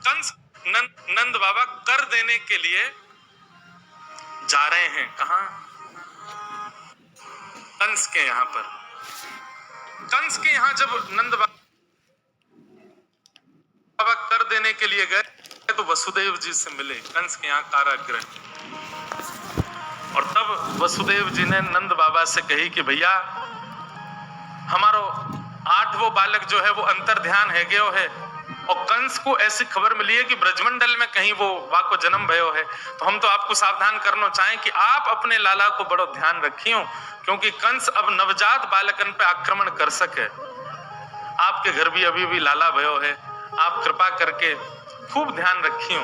कंस नंद बाबा कर देने के लिए जा रहे हैं। कहां? कंस के यहां पर। कंस के यहां जब नंद बाबा कर देने के लिए गए तो वसुदेव जी से मिले कंस के यहाँ कारागृह। और तब वसुदेव जी ने नंद बाबा से कही कि भैया हमारो 8वां बालक जो है वो अंतर ध्यान है गयो है, और कंस को ऐसी खबर मिली है कि ब्रजमंडल में कहीं वो वाको जन्म भयो है। तो हम तो आपको सावधान करना चाहें कि आप अपने लाला को बड़ो ध्यान रखियो, क्योंकि कंस अब नवजात बालकन पे आक्रमण कर सके। आपके घर भी अभी भी लाला भयो है, आप कृपा करके खूब ध्यान रखियो,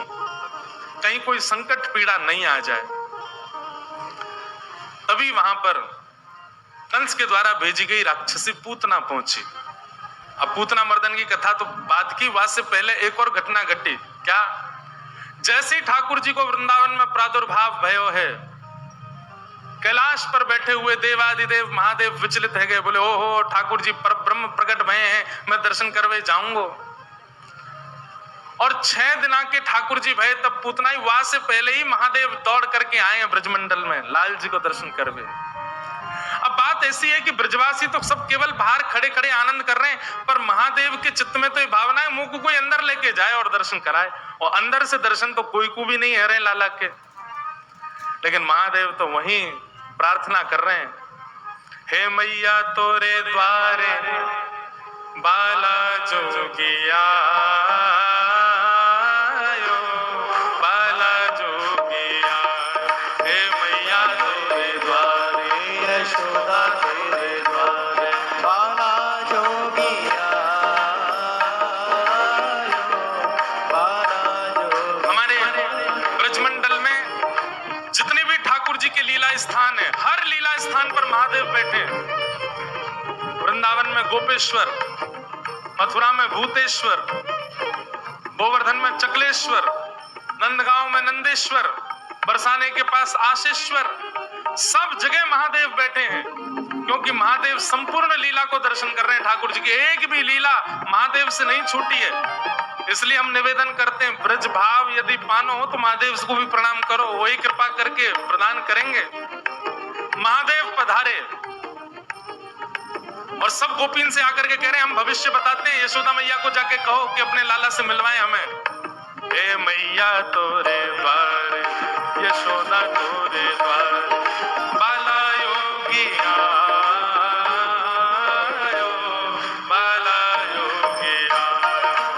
कहीं कोई संकट पीड़ा नहीं आ जाए। तभी वहां पर कंस के द्वारा भेजी गई राक्षसी पूतना पहुंची। अब पूतना मर्दन की कथा तो बाद की, बात से पहले एक और घटना घटी। क्या? जैसे ही ठाकुर जी को वृंदावन में प्रादुर्भाव भयो है, कैलाश पर बैठे हुए देवादिदेव महादेव विचलित है गए, बोले ओहो ठाकुर जी पर ब्रह्म प्रकट भय हैं, मैं दर्शन करवे जाऊंगा। और 6 दिना के ठाकुर जी भय तब पूतना ही वहां से पहले ही महादेव दौड़ करके आए हैं ब्रजमंडल में लाल जी को दर्शन करवे। अब बात ऐसी है कि ब्रजवासी तो सब केवल बाहर खड़े खड़े आनंद कर रहे हैं, पर महादेव के चित्त में तो ये भावना है मुंह को कोई अंदर लेके जाए और दर्शन कराए, और अंदर से दर्शन तो कोई को भी नहीं है रहे लाला के। लेकिन महादेव तो वहीं प्रार्थना कर रहे हैं, हे मैया तोरे द्वारे बाला जोगिया, बाला जोगिया, हे मैया तोरे द्वारे यशोदा तेरे द्वारे बाला जोगिया, बाला जोगिया। हमारे ब्रजमंडल में जितने भी ठाकुर जी के लीला स्थान है, हर लीला स्थान पर महादेव बैठे। वृंदावन में गोपेश्वर, मथुरा में भूतेश्वर, गोवर्धन में चकलेश्वर, नंदगांव में नंदेश्वर, बरसाने के पास आशेश्वर, सब जगह महादेव बैठे हैं, क्योंकि महादेव संपूर्ण लीला को दर्शन कर रहे हैं। ठाकुर जी की एक भी लीला महादेव से नहीं छूटी है। इसलिए हम निवेदन करते हैं, ब्रज भाव यदि पानो हो तो महादेव को भी प्रणाम करो, वही कृपा करके प्रदान करेंगे। महादेव पधारे और सब गोपीन से आकर के कह रहे हैं हम भविष्य बताते हैं, यशोदा मैया को जाके कहो कि अपने लाला से मिलवाए हमें। हे मैया तोरे द्वारे यशोदा तोरे द्वारे बाला योगिया, बाला योगिया,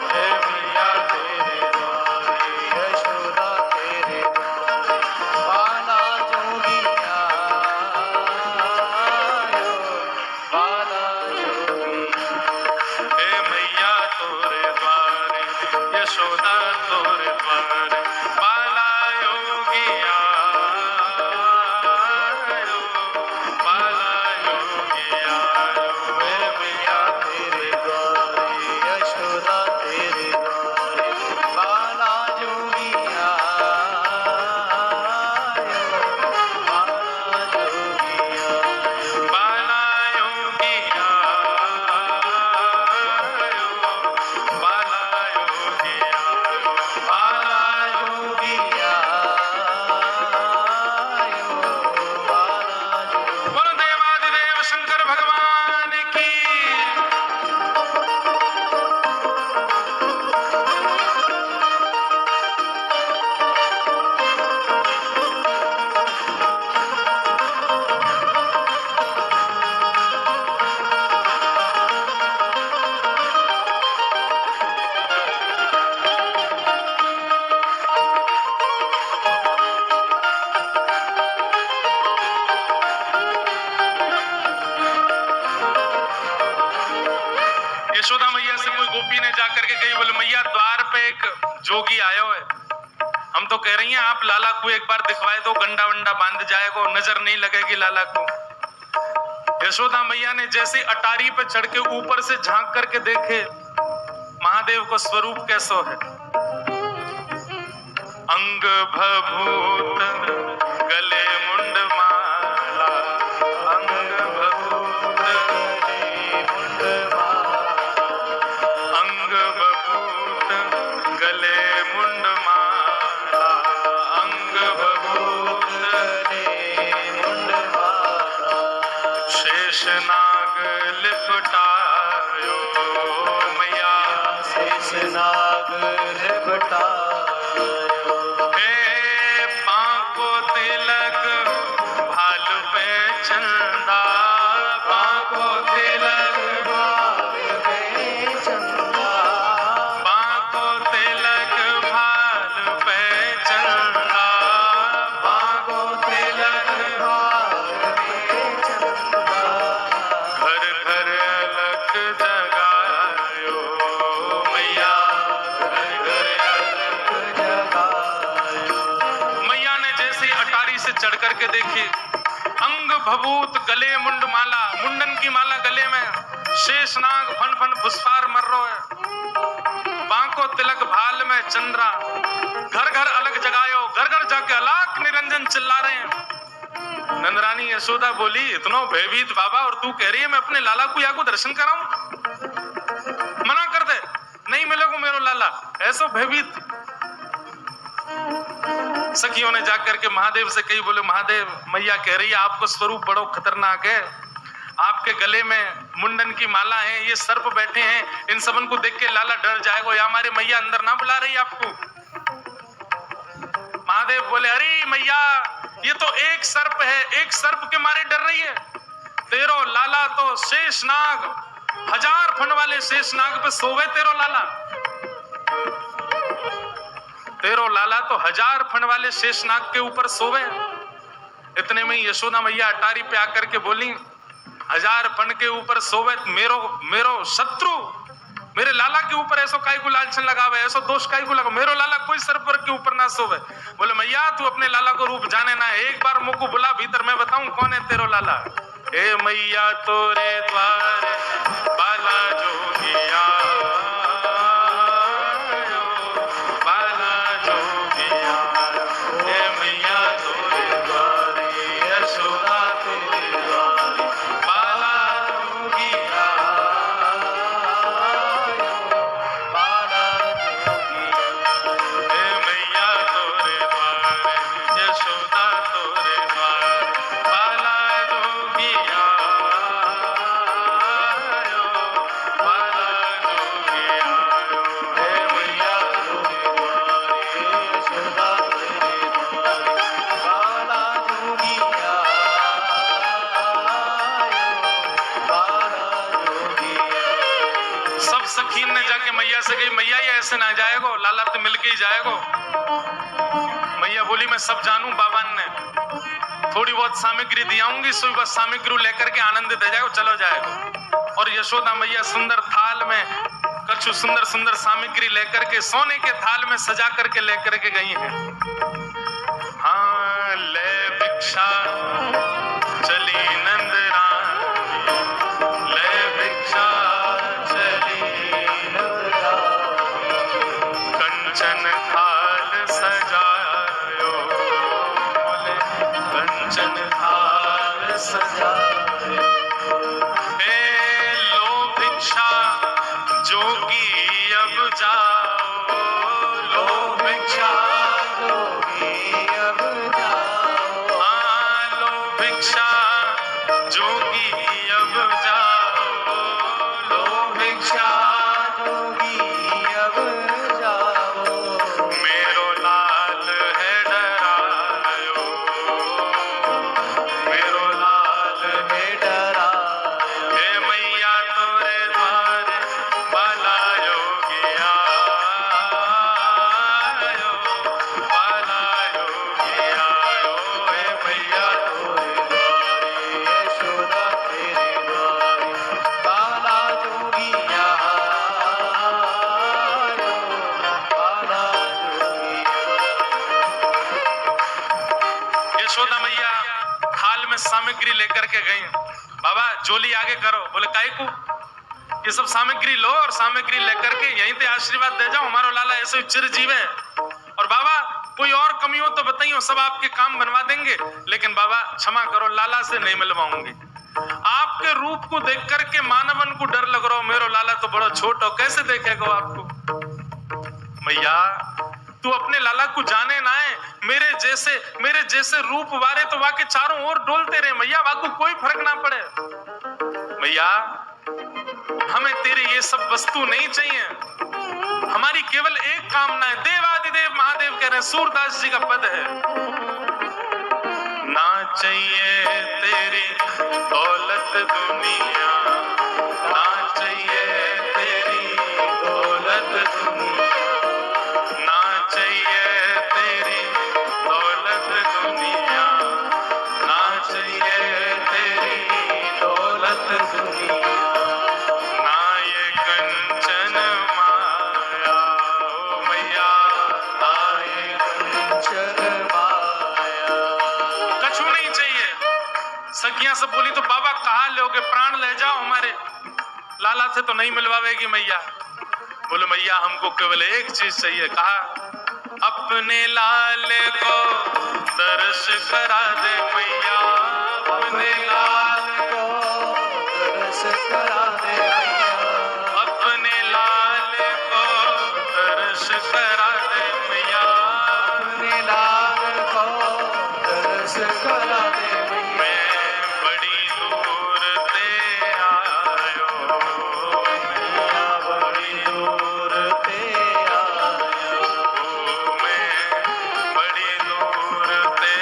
हे मैया तेरे द्वारे यशोदा तेरे द्वारे बाला जोगिया, बाला हे मैया तोरे द्वारे यशोदा तोरे द्वारे बाला योगिया, बाला योगिया, हे मैया तेरे द्वारे यशोदा तेरे द्वारे बाला योगिया, बाला योगिया, बाला योगिया, बाला योगिया, बाला योगिया, बाला योगिया। बोलो देवादिदेव शंकर भगवान की। यशोदा मैया से कोई गोपी ने जाकर के कही, बोले मैया द्वार पे एक जोगी आयो है, हम तो कह रही हैं आप लाला को एक बार दिखवाए दो, गंडा वंडा बांध जाएगा, नजर नहीं लगेगी लाला को। यशोदा मैया ने जैसे अटारी पे चढ़ के ऊपर से झांक करके देखे महादेव को स्वरूप कैसो है, अंग भभूत गले मुंड माला, अंग भभूत गले मुंड माला, अंग भभूत गले बांको तिलक भाल पे चंदा, बांको तिलक भाल पे चंदा, बांको तिलक भाल पे चंदा, बांको तिलक भाल पे चंदा, घर घर अलख जगायो मैया, घर घर अलख जगायो। मैया ने जैसे अटारी से चढ़ करके देखी, अंग भभूत गले मुंड माला, मुंडन की माला गले में, शेषनाग फन फन फुसफार मर रो है, बांको तिलक भाल में चंद्रा, घर घर अलग जगायो, घर घर जाके अलाक निरंजन चिल्ला रहे हैं। नंदरानी यशोदा बोली, इतनो भयभीत बाबा और तू कह रही है मैं अपने लाला को या को दर्शन कराऊं? मना कर दे, नहीं मिलेगा मेरो लाला। ऐसो भयभीत सखियों ने जाकर के महादेव से कही, बोले महादेव मैया कह रही है आपको स्वरूप बड़ो खतरनाक है, आपके गले में मुंडन की माला है, ये सर्प बैठे हैं, इन सबन को देख के लाला डर जाएगा, या हमारी मैया अंदर ना बुला रही आपको। महादेव बोले अरे मैया ये तो एक सर्प है, एक सर्प के मारे डर रही है, तेरो लाला तो शेषनाग, 1000 फन वाले शेषनाग पे सोवे तेरो लाला, तेरो लाला तो 1000 फन वाले शेषनाग के ऊपर सोवे। इतने में यशोदा मैया अटारी पे आकर के बोली, 1000 फन के ऊपर सोवे मेरो शत्रु मेरे लाला के ऊपर ऐसो काई को लालचन लगावे, ऐसो दोष काई को लगा, मेरो लाला कोई सर्प के ऊपर ना सोवे। बोले मैया तू अपने लाला को रूप जाने ना, एक बार मुझको बुला भीतर, मैं बताऊं कौन है तेरो लाला। ए मैया तोरे द्वारे बाला जोगिया, बाला जोगिया, ए मैया तोरे द्वारे, यशोदा तेरे द्वारे, बाला जोगिया, बाला जोगिया, ए मैया तोरे द्वारे, यशोदा तोरे द्वारे, बाला जोगिया, बाला जोगिया, ए मैया तोरे द्वारे, यशोदा तेरे द्वारे, बाला जोगिया, बाला जोगिया। सब सखीन ने जाके मैया से कही, मैया ये ऐसे ना जाएगो, लाला तो मिलके ही जाएगो। मैया बोली मैं सब जानू, बाबा ने थोड़ी बहुत सामग्री दियाऊंगी, सो बस सामग्री लेकर के आनंदित हो जाएगो, चलो जाएगो। और यशोदा मैया सुंदर थाल में कछु सुंदर सुंदर सामग्री लेकर के सोने के थाल में सजा करके लेकर के गई हैं। हाँ ले भिक्षा चली नंदरानी, ले भिक्षा चली नंदरानी, कंचन थाल सजायो, बोले कंचन थाल सजायो। ए लो भिक्षा जोगी अब जाओ, लो भिक्षा जोगी अब जाओ, हाँ लो भिक्षा जोगी अब जाओ, लो भिक्षा जोगी अब जाओ, मेरो लाल है डरायो, मेरो लाल है डरायो, हे मैया तोरे द्वारे बाला योगिया, बाला योगिया, हे मैया तोरे द्वारे, यशोदा तेरे द्वारे, बाला जोगिया, बाला जोगिया। यशोदा मैया थाल में सामग्री लेकर के गई। बाबा जोली आगे करो, बोले काई को, ये सब सामग्री लो और सामग्री लेकर के यहीं पे आशीर्वाद दे जाओ, हमारा लाला ऐसे चिरजीव है। और बाबा कोई और कमी हो तो बताइए, सब आपके काम बनवा देंगे, लेकिन बाबा क्षमा करो लाला से नहीं मिलवाऊंगी। आपके रूप को देख करके मानवन को डर लग रहा हो, मेरो लाला तो बड़ा छोट हो, कैसे देखेगा आपको। मैया तू अपने लाला को जाने ना है, मेरे जैसे रूप वारे तो वाके चारों ओर डोलते रहे मैया, वाको कोई फर्क ना पड़े। मैया हमें तेरी ये सब वस्तु नहीं चाहिए, हमारी केवल एक कामना है, देवादिदेव महादेव कह रहे हैं, सूरदास जी का पद है, ना चाहिए तेरी दौलत दुनिया, ना चाहिए तेरी दौलत दुनिया, ना चाहिए तेरी दौलत दुनिया, ना चाहिए तेरी दौलत दुनिया, ना ये कंचन माया, ओ मैया, ना ये कंचन माया, कछु नहीं चाहिए। सखियां से बोली तो बाबा कहाँ लोगे, प्राण ले जाओ हमारे, लाला से तो नहीं मिलवावेगी मैया। बोले मैया हमको केवल एक चीज चाहिए। कहा अपने लाल को दर्श करा दे मैया, अपने लाल को दर्श करा दे मैया, अपने लाल को दर्श करा दे मैया, अपने लाल को दर्श करा दे मैया। मैं बड़ी दूर ते आयो मैया, बड़ी दूर ते आयो, मैं बड़ी दूर ते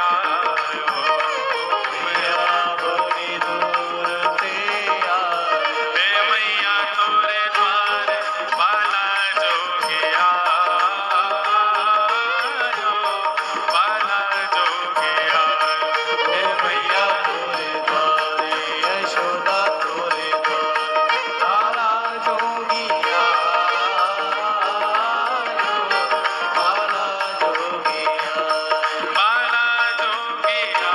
आयो मैया, बड़ी दूर ते आयो। हे मैया तोरे द्वार बाला जोगिया, बाला जोगिया, हे मैया तोरे द्वारे यशोदा तोरे द्वारे बाला जोगिया, बाला जोगिया, बाला जोगिया, बाला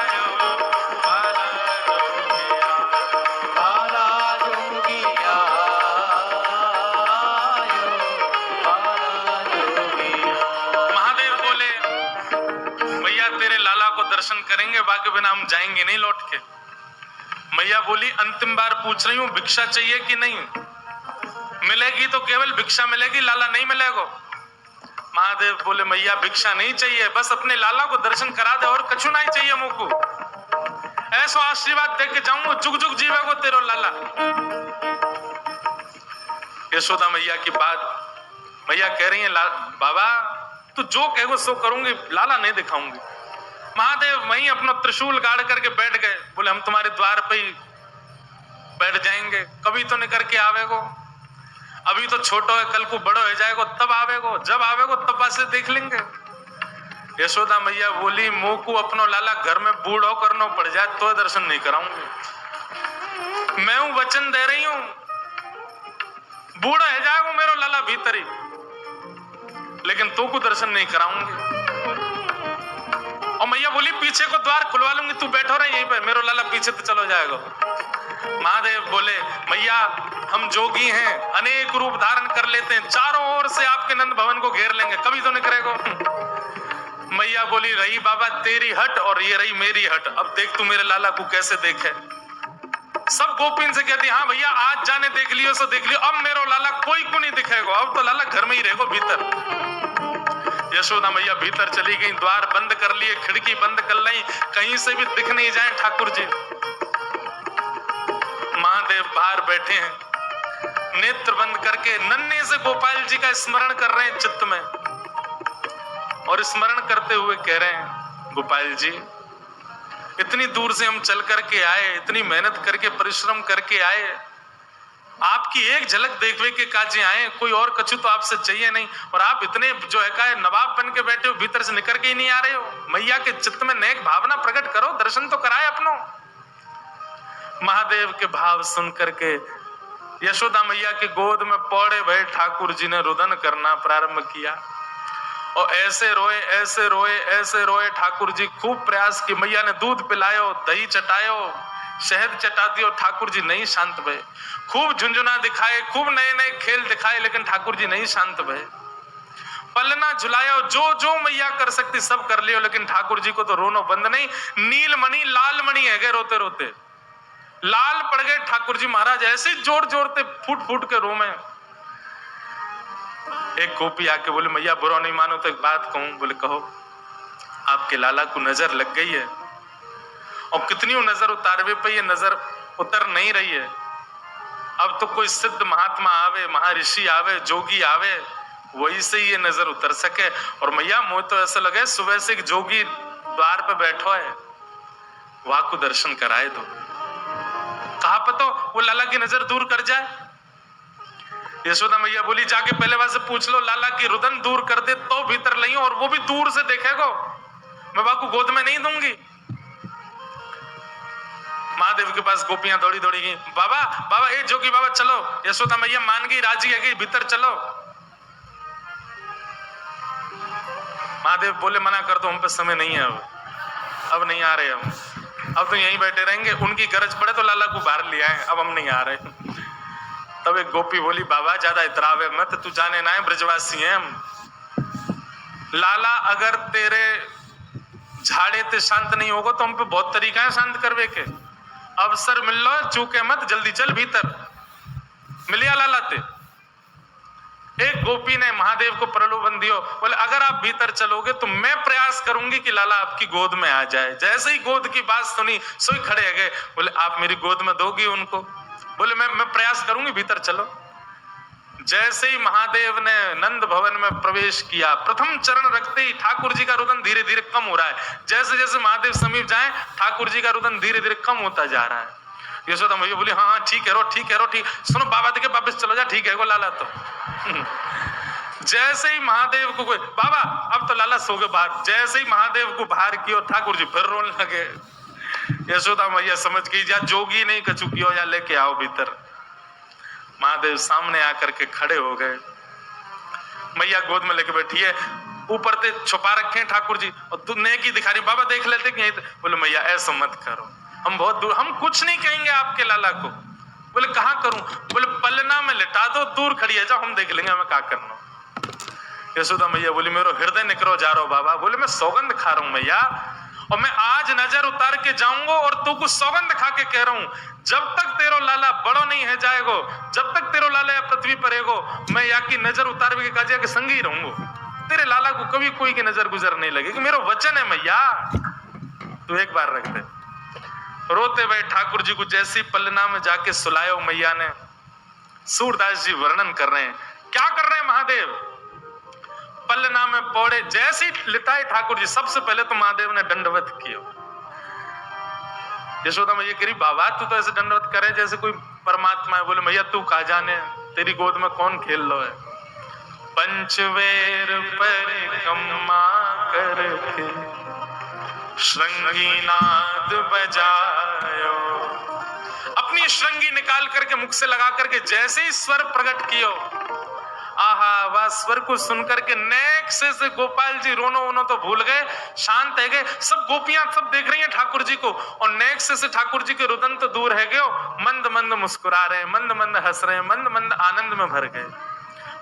जोगिया, बाला जोगिया, बाला जोगिया। महादेव बोले मैया तेरे लाला को दर्शन करेंगे, बाकी बिना हम जाएंगे नहीं लौट के। मैया बोली अंतिम बार पूछ रही हूँ, भिक्षा चाहिए कि नहीं? मिलेगी तो केवल भिक्षा मिलेगी, लाला नहीं मिलेगा। महादेव बोले मैया भिक्षा नहीं चाहिए, बस अपने लाला को दर्शन करा दे और कछु नहीं चाहिए मुझको। ऐसा आशीर्वाद दे के जाऊंगा, जुग जुग जीवेगो तेरो लाला। यशोदा मैया की बात मैया कह रही है बाबा तू जो कहेगो सो करूंगी, लाला नहीं दिखाऊंगी। महादेव वहीं अपना त्रिशूल गाड़ करके बैठ गए। बोले हम तुम्हारे द्वार पे ही बैठ जाएंगे, कभी तो निकल के आवेगो, अभी तो छोटो है, कल को बड़ो हो जाएगो तब आवेगो, जब आवेगो तब वासे देख लेंगे। यशोदा मैया बोली मुंह को अपनो लाला घर में बूढ़ो करना पड़ जाए तो दर्शन नहीं कराऊंगी। मैं हूं वचन दे रही हूं, बूढ़ा है जाएगो मेरो लाला भीतर ही, लेकिन तो को दर्शन नहीं कराऊंगी। और मैया बोली पीछे को द्वार खुलवा लूंगी, तू बैठो रहे यहीं पे, मेरो लाला पीछे तो चलो जाएगा। महादेव बोले मैया हम जोगी हैं, अनेक रूप धारण कर लेते हैं, चारों ओर से आपके नंद भवन को घेर लेंगे, कभी तो निकलेगो। मैया बोली रही बाबा तेरी हट और ये रही मेरी हट, अब देख तू मेरे लाला को कैसे देखे। सब गोपिन से कहती हाँ भैया आज जाने देख लियो सो देख लियो, अब मेरो लाला कोई को नहीं दिखेगा, अब तो लाला घर में ही रहेगो भीतर। यशोदा मैया भीतर चली गई, द्वार बंद कर लिए, खिड़की बंद कर ली, कहीं से भी दिख नहीं जाए ठाकुर जी। महादेव बाहर बैठे हैं, नेत्र बंद करके नन्हे से गोपाल जी का स्मरण कर रहे हैं चित्त में, और स्मरण करते हुए कह रहे हैं गोपाल जी इतनी दूर से हम चल करके आए, इतनी मेहनत करके परिश्रम करके आए, आपकी एक झलक देखने के काजे आए, कोई और कछु तो आपसे चाहिए नहीं, और आप इतने जो है का नवाब बन के बैठे हो, भीतर से निकल के ही नहीं आ रहे हो। मैया के चित्त में नेक भावना प्रकट करो, दर्शन तो कराए अपनो। महादेव के भाव सुन करके यशोदा मैया की गोद में पौड़े भय ठाकुर जी ने रुदन करना प्रारंभ किया, और ऐसे रोए ऐसे रोए ऐसे रोए। ठाकुर जी खूब प्रयास की, मैया ने दूध पिलायो, दही चटायो, शहद चटा दियो, ठाकुर जी नहीं शांत भये। खूब झुंझुना दिखाए, खूब नए नए खेल दिखाए, लेकिन ठाकुर जी नहीं शांत भये। पलना झुलायो, जो जो मैया कर सकती सब कर लियो, लेकिन ठाकुर जी को तो रोनो बंद नहीं। नीलमणि लाल मणि है गए रोते रोते, लाल पड़ गए ठाकुर जी महाराज, ऐसे जोर जोरते फूट फूट के रो में। एक गोपी आके बोले मैया बुरा नहीं मानो तो एक बात कहूं। बोले कहो। आपके लाला को नजर लग गई है, और कितनी नजर उतारवे पे ये नजर उतर नहीं रही है। अब तो कोई सिद्ध महात्मा आवे, महर्षि आवे, जोगी आवे, वही से ये नजर उतर सके। और मैया मुझे तो ऐसा लगे सुबह से एक जोगी द्वार पे बैठो है, वहां को दर्शन कराए दो। कहा पतो वो लाला की नजर दूर कर जाए। यशोदा मैया बोली जाके पहले वहां से पूछ लो, लाला की रुदन दूर कर दे तो भीतर नहीं, और वो भी दूर से देखेगो, मैं बाबू गोद में नहीं दूंगी। महादेव के पास गोपियां दौड़ी दौड़ी गई, बाबा बाबा ए जोगी बाबा चलो। यशोदा मैया मान गई, राजी है गई, भीतर चलो। महादेव बोले मना कर दो, हम पे समय नहीं है, अब नहीं आ रहे हम, अब तो यहीं बैठे रहेंगे, उनकी गरज पड़े तो लाला को बाहर ले आए, अब हम नहीं आ रहे। तब एक गोपी बोली बाबा ज्यादा इतरावे मत, तू जाने ना है ब्रजवासी हैं हम। लाला अगर तेरे झाड़े ते शांत नहीं होगा तो हम पे बहुत तरीका है शांत करवे के, अवसर मिल लो, चूके मत, जल्दी चल भीतर। मिलिया लाला ते। एक गोपी ने महादेव को प्रलोभन दियो, बोले अगर आप भीतर चलोगे तो मैं प्रयास करूंगी कि लाला आपकी गोद में आ जाए। जैसे ही गोद की बात सुनी सोई खड़े गए, बोले आप मेरी गोद में दोगी उनको? बोले मैं प्रयास करूंगी, भीतर चलो। जैसे ही महादेव ने नंद भवन में प्रवेश किया, प्रथम चरण रखते ही ठाकुर जी का रुदन धीरे धीरे कम हो रहा है। जैसे जैसे महादेव समीप जाए ठाकुर जी का रुदन धीरे धीरे कम होता जा रहा है। यशोदा मैया बोली हाँ हाँ ठीक है रो, ठीक है रो, ठीक। सुनो बाबा देखे वापस चलो जा, ठीक है वो लाला तो। जैसे ही महादेव को कोई बाबा अब तो लाला सो गए बाहर, जैसे ही महादेव को बाहर किया ठाकुर जी फिर रोने लगे। यशोदा मैया समझ गई या जोगी नहीं कछु कियो, या लेके आओ भीतर। महादेव सामने आकर के खड़े हो गए, मैया गोद में लेके बैठी है, ऊपर से छुपा रखे हैं ठाकुर जी, और तू नेकी दिखा रही, बाबा देख लेते कि बोले मैया ऐसा मत करो, हम बहुत दूर, हम कुछ नहीं कहेंगे आपके लाला को। बोले कहां करूं? बोले पलना में लिटा दो, दूर खड़ी है, जाओ हम देख लेंगे हमें क्या करना। यशोदा मैया बोली मेरा हृदय निकरो जा रहा हो बाबा। बोले मैं सौगंध खा रहा हूं मैया, और मैं आज नजर उतार के जाऊंगा, और तू कुछ सौगंध खा के कह रहा हूं, जब तक तेरो लाला बड़ो नहीं है जाएगो, जब तक तेरो लाला या पृथ्वी पर रहेगो, मैं या की नजर उतार के काजिया के संग ही रहूंगा, तेरे लाला को कभी कोई की नजर गुजर नहीं लगेगी, मेरा वचन है मैया। तू एक बार रख दे। रोते हुए ठाकुर जी को जैसी पलना में जाके सुलायो मैया ने। सूरदास जी वर्णन कर रहे हैं, क्या कर रहे हैं महादेव? पलना में पौड़े जैसे लिटाए ठाकुर जी, सबसे पहले तो महादेव ने दंडवत किया। यशोदा मैया कह रही बाबा तू तो ऐसे दंडवत करे जैसे कोई परमात्मा है। बोले मैया तू कहा जाने, तेरी गोद में कौन खेल लो है। पंचवेर परिक्रमा करके श्रृंगी नाद बजायो, अपनी श्रृंगी निकाल करके मुख से लगा करके जैसे ही स्वर प्रकट कियो, आहा वह स्वर को सुनकर के नेक से गोपाल जी रोनो वोनो तो भूल गए, शांत है गए। सब गोपियां सब देख रही हैं ठाकुर जी को, और नेक से ठाकुर जी के रुदन तो दूर है गए, मंद मंद मुस्कुरा रहे, मंद मंद हंस रहे, मंद मंद आनंद में भर गए।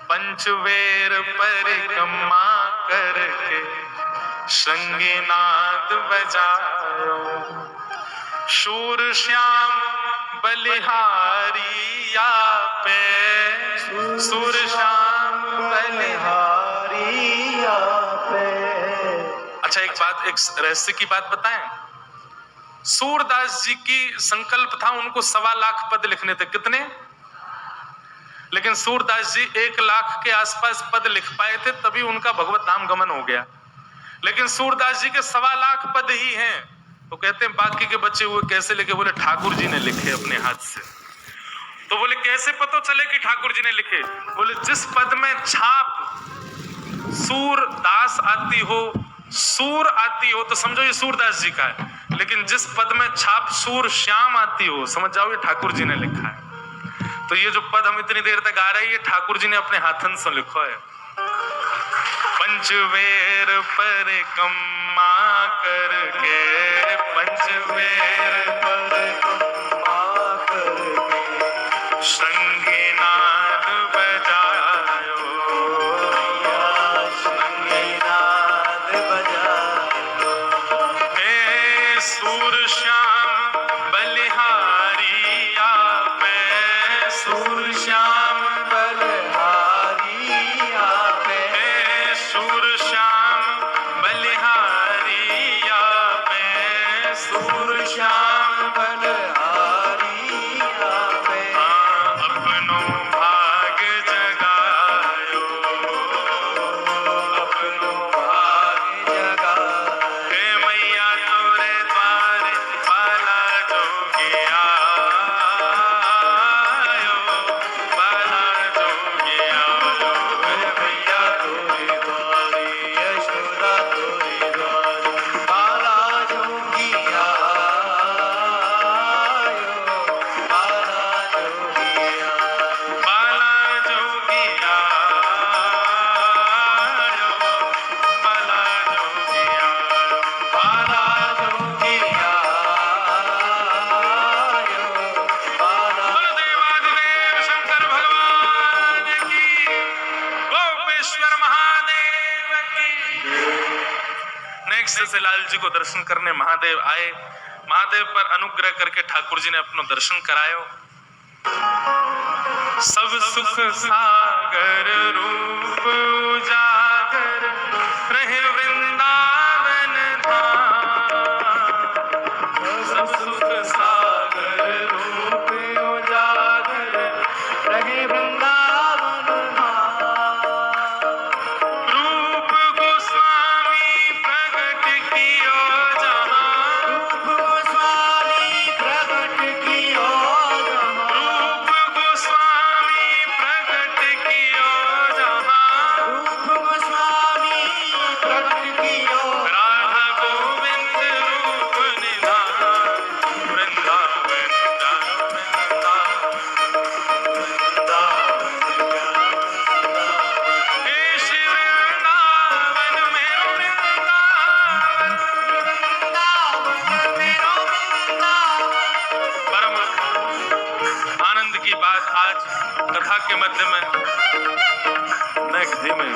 पंचवेर परिक्रमा करके श्रृंगी नाद बजायो, शूर श्याम बलिहारी या पे, सूर श्याम बलिहारी या पे। अच्छा एक बात, एक रहस्य की बात बताएं। सूरदास जी की संकल्प था उनको 1.25 लाख पद लिखने थे। कितने? लेकिन सूरदास जी 1 लाख के आसपास पद लिख पाए थे, तभी उनका भगवत धाम गमन हो गया। लेकिन सूरदास जी के 1.25 लाख पद ही हैं। तो कहते हैं बाकी के बच्चे हुए कैसे लिखे? बोले ठाकुर जी ने लिखे अपने हाथ से। तो बोले कैसे पता चले कि ठाकुर जी ने लिखे? बोले जिस पद में छाप सूरदास आती हो, सूर आती हो, तो समझो ये सूरदास जी का है। लेकिन जिस पद में छाप सूर श्याम आती हो, समझ जाओ ये ठाकुर जी ने लिखा है। तो ये जो पद हम इतनी देर तक गा रहे हैं, ये ठाकुर जी ने अपने हाथन से लिखा है। पंचवेर परिक्रमा करके, पंचवेर परिक्रमा करके श्रृंगी नाद बजायो, श्रृंगी नाद बजायो। हे सूर श्याम बलिहारी आपे, सूर श्याम बलिहारी आपे, हे सूर श्याम बलिहारी आपे, सूर श्याम बलिहारी आपे। अब बोलेश्वर महादेव की। नेक्स्ट से लाल जी को दर्शन करने महादेव आए। महादेव पर अनुग्रह करके ठाकुर जी ने अपना दर्शन करायो। सब सुख सागर रूप उजागर रहे वृंदावन धाम। सब सुख सागर रूप उजागर रहे वृंदावन धाम। रूप गोस्वामी प्रगट कियो जहाँ। रूप गोस्वामी प्रगट कियो जहाँ। रूप गोस्वामी प्रगट कियो जहाँ। रूप गोस्वामी प्रगट कियो। राधा गोविंद रूप निधान वृंदावन जानो वृंदावन हे श्री वृंदावन मेरो वृंदावन मेरो वृंदावन। परम आनंद की बात आज कथा के मध्य में मैं धीमे